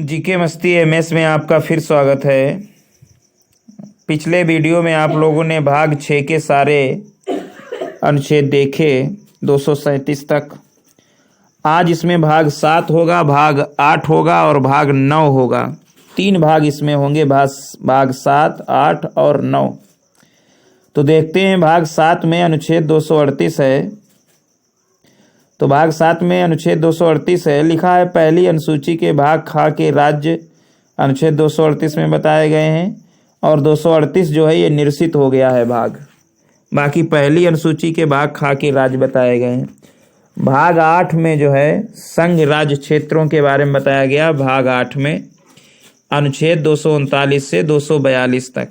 GK मस्ती MS में आपका फिर स्वागत है। पिछले वीडियो में आप लोगों ने भाग 6 के सारे अनुच्छेद देखे 237 तक। आज इसमें भाग 7 होगा, भाग 8 होगा और भाग 9 होगा। 3 भाग इसमें होंगे, भाग 7, 8 और 9। तो देखते हैं भाग 7 में अनुच्छेद 238 है। तो भाग 7 में अनुच्छेद 238 है। लिखा है पहली अनुसूची के भाग खा के राज्य अनुच्छेद 238 में बताए गए हैं और 238 जो है ये निरसित हो गया है भाग। बाकी पहली अनुसूची के भाग खा के राज्य बताए गए हैं। भाग 8 में जो है संघ राज्य क्षेत्रों के बारे में बताया गया। भाग 8 में अनुच्छेद 239 से 242 तक।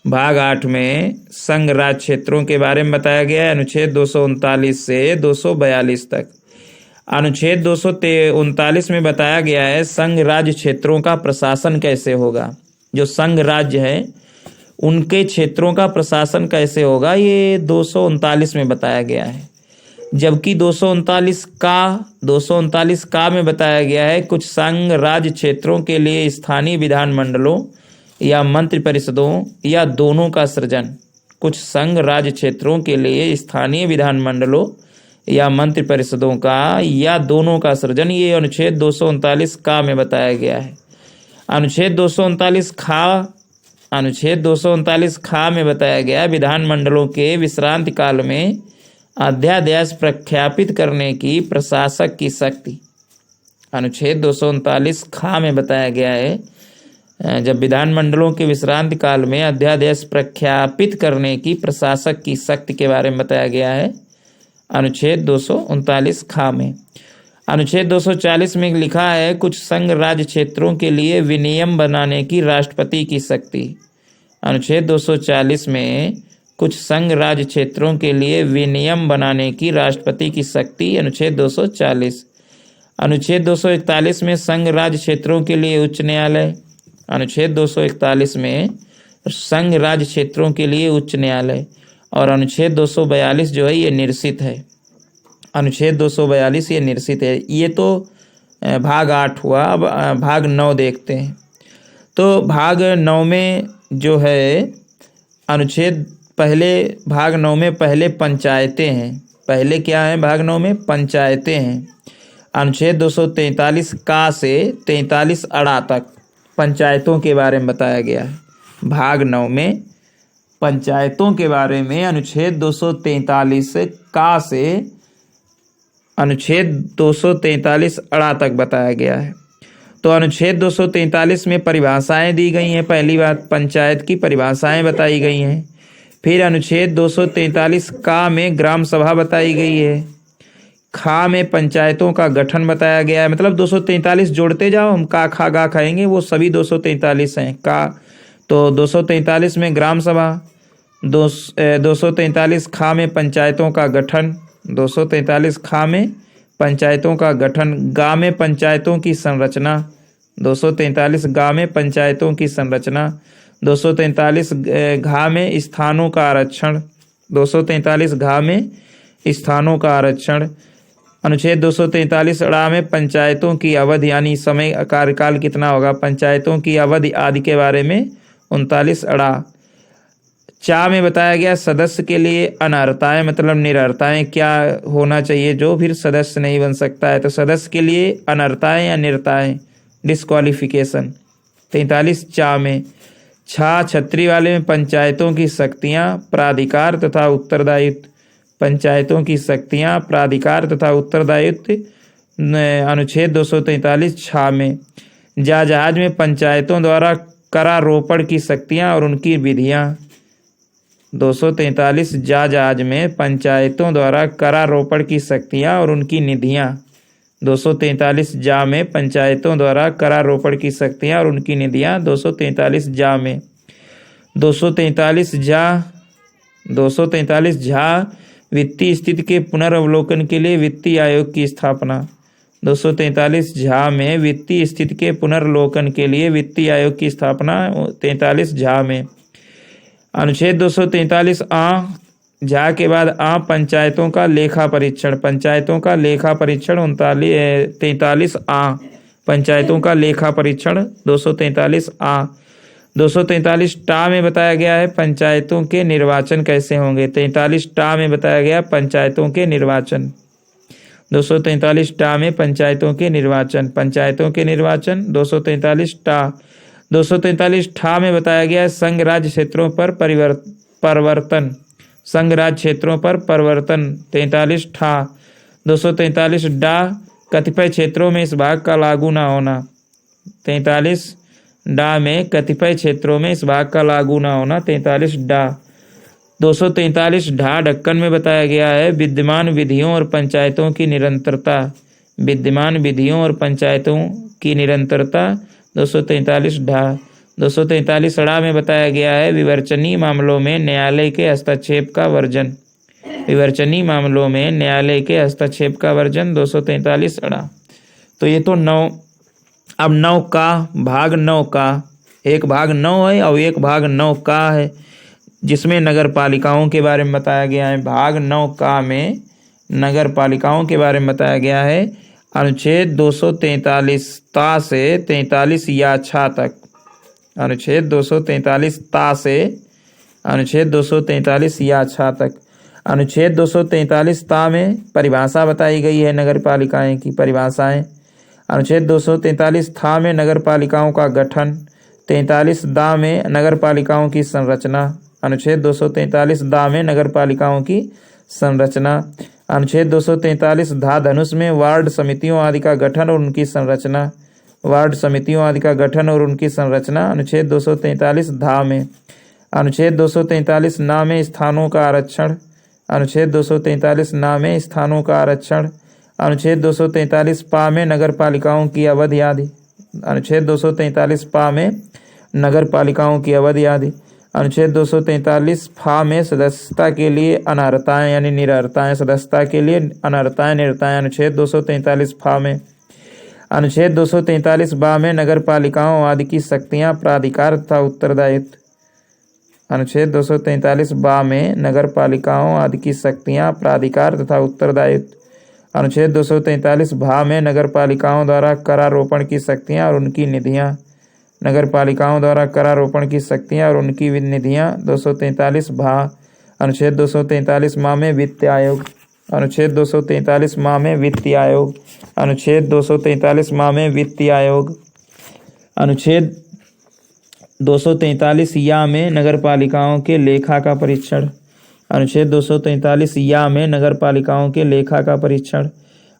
भाग 8 में संघ राज्य क्षेत्रों के बारे में बताया गया है, अनुच्छेद 239 से 242 तक। अनुच्छेद 239 में बताया गया है संघ राज्य क्षेत्रों का प्रशासन कैसे होगा। जो संघ राज्य है उनके क्षेत्रों का प्रशासन कैसे होगा, ये 239 में बताया गया है। जबकि 239 का में बताया गया है कुछ संघ राज्य क्षेत्रों के लिए स्थानीय विधानमंडलों या मंत्रि परिषदों या दोनों का सृजन। कुछ संघ राज्य क्षेत्रों के लिए स्थानीय विधानमंडलों या मंत्रि परिषदों का या दोनों का सृजन, ये अनुच्छेद 239 का में बताया गया है। अनुच्छेद 239 खा में बताया गया विधानमंडलों के विश्रांति काल में अध्यादेश प्रख्यापित करने की प्रशासक की शक्ति। अनुच्छेद 239 खा में बताया गया है जब विधानमंडलों के विश्रांति काल में अध्यादेश प्रख्यापित करने की प्रशासक की शक्ति के बारे में बताया गया है, अनुच्छेद 239 खा में। अनुच्छेद 240 में लिखा है कुछ संघ राज्य क्षेत्रों के लिए विनियम बनाने की राष्ट्रपति की शक्ति। अनुच्छेद 240 में कुछ संघ राज्य क्षेत्रों के लिए विनियम बनाने की राष्ट्रपति की शक्ति, अनुच्छेद 240। अनुच्छेद 241 में संघ राज्य क्षेत्रों के लिए उच्च न्यायालय। अनुच्छेद 241 में संघ राज्य क्षेत्रों के लिए उच्च न्यायालय। और अनुच्छेद 242 जो है ये निरसित है। अनुच्छेद 242 ये निरसित है। ये तो भाग 8 हुआ। अब भाग 9 देखते हैं। तो भाग 9 में जो है अनुच्छेद भाग 9 में पहले पंचायतें हैं। पहले क्या है भाग 9 में? पंचायतें हैं। अनुच्छेद 243 का से 43 अड़ा तक पंचायतों के बारे में बताया गया है। भाग 9 में पंचायतों के बारे में अनुच्छेद 243 का से अनुच्छेद 243 अड़ा तक बताया गया है। तो अनुच्छेद 243 में परिभाषाएं दी गई हैं। पहली बात, पंचायत की परिभाषाएं बताई गई हैं। फिर अनुच्छेद 243 का में ग्राम सभा बताई गई है। खा में पंचायतों का गठन बताया गया है। मतलब 243 जोड़ते जाओ, हम का खा गा खाएंगे, वो सभी 243 हैं। का तो 243 में ग्राम सभा, 243 खा में पंचायतों का गठन, 243 खा में पंचायतों का गठन। गा में पंचायतों की संरचना, 243 गा में पंचायतों की संरचना। 243 घा में स्थानों का आरक्षण, 243 घा में स्थानों का आरक्षण। अनुच्छेद 243 अड़ा में पंचायतों की अवधि यानी समय कार्यकाल कितना होगा, पंचायतों की अवधि आदि के बारे में 39 अड़ा। चा में बताया गया सदस्य के लिए अनर्हताएं, मतलब निरर्हताएं क्या होना चाहिए जो फिर सदस्य नहीं बन सकता है। तो सदस्य के लिए अनर्हताएं या निरताएं, डिस्क्वालिफिकेशन, 43 चा में। छत्री वाले में पंचायतों की शक्तियां, प्राधिकार तथा उत्तरदायित्व। पंचायतों की शक्तियां, प्राधिकार तथा उत्तरदायित्व, अनुच्छेद 243 छा में। जहाज में पंचायतों द्वारा करारोपण की शक्तियां और उनकी विधियां, 243 जहाज में पंचायतों द्वारा करारोपण की शक्तियां और उनकी निधियां। 243 जा में पंचायतों द्वारा करारोपण की शक्तियां और उनकी निधियां, 243 जा में। 243 झा वित्तीय स्थिति के पुनर्वलोकन के लिए वित्तीय आयोग की स्थापना। 243 झा में वित्तीय स्थिति के पुनर्वलोकन के लिए वित्तीय आयोग की स्थापना, 43 झा में। अनुच्छेद 243 झा के बाद पंचायतों का लेखा परीक्षण, पंचायतों का लेखा परीक्षण 43 आ पंचायतों का लेखा परीक्षण। 243 आ 243 टा में बताया गया है पंचायतों के निर्वाचन कैसे होंगे। 43 टा में बताया गया पंचायतों के निर्वाचन। 243 टा में पंचायतों के निर्वाचन, पंचायतों के निर्वाचन। 243 टा 243 ठा में बताया गया है संघ राज्य क्षेत्रों पर परिवर्तन, संघ राज्य क्षेत्रों पर परिवर्तन। 43 ठा 243 डा कतिपय क्षेत्रों में इस भाग का लागू ना होना। 43 डा में कतिपय क्षेत्रों में इस भाग का लागू ना होना। 43 डा 243 ढा ढक्कन में बताया गया है विद्यमान विधियों और पंचायतों की निरंतरता, विद्यमान विधियों और पंचायतों की निरंतरता। 243 ढा 243 ड़ा में बताया गया है विवर्चनीय मामलों में न्यायालय के हस्तक्षेप का वर्जन, विवर्चनीय मामलों में न्यायालय के हस्तक्षेप का वर्जन। 243 ड़ा। तो ये तो 9। अब 9 का भाग 9 का, एक भाग 9 है और एक भाग 9 का है जिसमें नगर पालिकाओं के बारे में बताया गया है। भाग 9 का में नगर पालिकाओं के बारे में बताया गया है। अनुच्छेद 243 ता से 43 या छा तक, अनुच्छेद 243 ता से अनुच्छेद 243 या छा तक। अनुच्छेद 243 ता में परिभाषा बताई गई है नगर पालिकाएँ की परिभाषाएँ। अनुच्छेद 243 था में नगर पालिकाओं का गठन। 43 दा में नगर पालिकाओं की संरचना। अनुच्छेद 243 दा में नगर पालिकाओं की संरचना। अनुच्छेद 243 धा धनुष में वार्ड समितियों आदि का गठन और उनकी संरचना, वार्ड समितियों आदि का गठन और उनकी संरचना। अनुच्छेद 243 धा में। अनुच्छेद 243 ना में स्थानों का आरक्षण। अनुच्छेद 243 ना में स्थानों का आरक्षण। अनुच्छेद 243 पा में नगर पालिकाओं की अवधि आदि। अनुच्छेद 243 पा में नगर पालिकाओं की अवधि आदि। अनुच्छेद 243 फा में सदस्यता के लिए अनर्हताएँ यानी निरर्हताएँ, सदस्यता के लिए अनर्हताएँ निरताएँ। अनुच्छेद 243 फा में। अनुच्छेद 243 बा में नगर पालिकाओं आदि की शक्तियाँ, प्राधिकार तथा उत्तरदायित्व। अनुच्छेद 243 बा में नगर पालिकाओं आदि की शक्तियाँ, प्राधिकार तथा उत्तरदायित्व। अनुच्छेद 243 भा में नगर पालिकाओं द्वारा करारोपण की शक्तियाँ और उनकी निधियाँ, नगर पालिकाओं द्वारा करारोपण की शक्तियाँ और उनकी निधियाँ। 243 भा। अनुच्छेद 243 मा में वित्त आयोग। अनुच्छेद 243 मा में वित्त आयोग। अनुच्छेद 243 मा में वित्त आयोग। अनुच्छेद 243 या में नगर पालिकाओं के लेखा का परीक्षण। अनुच्छेद 243 या में नगर पालिकाओं के लेखा का परीक्षण।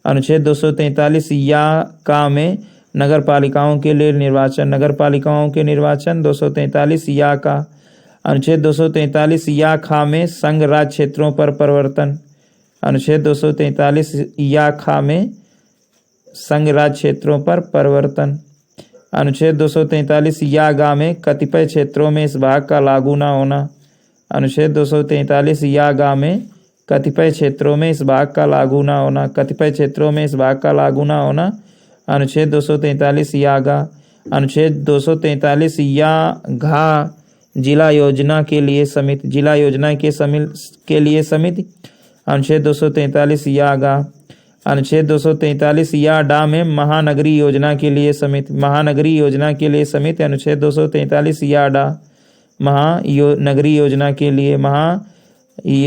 अनुच्छेद 243 या का में नगर पालिकाओं के लिए निर्वाचन, नगर पालिकाओं के निर्वाचन। 243 या का। अनुच्छेद 243 या खा में संघ राज्य क्षेत्रों पर परिवर्तन। अनुच्छेद 243 या खा में संघ राज्य क्षेत्रों पर परिवर्तन। अनुच्छेद 243 या गा में कतिपय क्षेत्रों में इस भाग का लागू न होना। अनुच्छेद 243 या गा में कतिपय क्षेत्रों में इस भाग का लागू न होना, कतिपय क्षेत्रों में इस भाग का लागू न होना। अनुच्छेद 243 या गा। अनुच्छेद 243 या घा जिला योजना के लिए समिति, जिला योजना के लिए समिति। अनुच्छेद 243 या गा। अनुच्छेद 243 या डा में महानगरीय योजना के लिए समिति, महानगरीय योजना के लिए समिति। अनुच्छेद 243 या डा नगरीय योजना के लिए,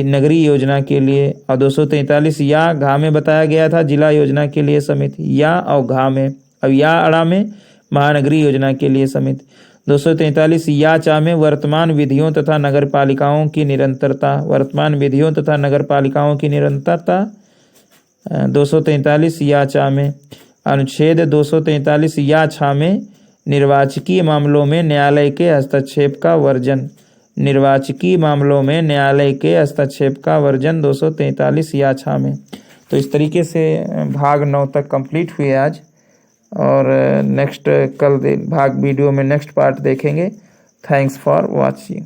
नगरीय योजना के लिए। और 243 या घा में बताया गया था जिला योजना के लिए समिति, या और घा में। अब या अड़ा में महानगरीय योजना के लिए समिति। 243 या चा में वर्तमान विधियों तथा नगर पालिकाओं की निरंतरता, वर्तमान विधियों तथा नगर पालिकाओं की निरंतरता। 243 या चा में। अनुच्छेद 243 या छा में निर्वाचकीय मामलों में न्यायालय के हस्तक्षेप का वर्जन, निर्वाचकीय मामलों में न्यायालय के हस्तक्षेप का वर्जन। 243 या छा में। तो इस तरीके से भाग 9 तक कंप्लीट हुए आज, और नेक्स्ट कल भाग वीडियो में नेक्स्ट पार्ट देखेंगे। Thanks for watching.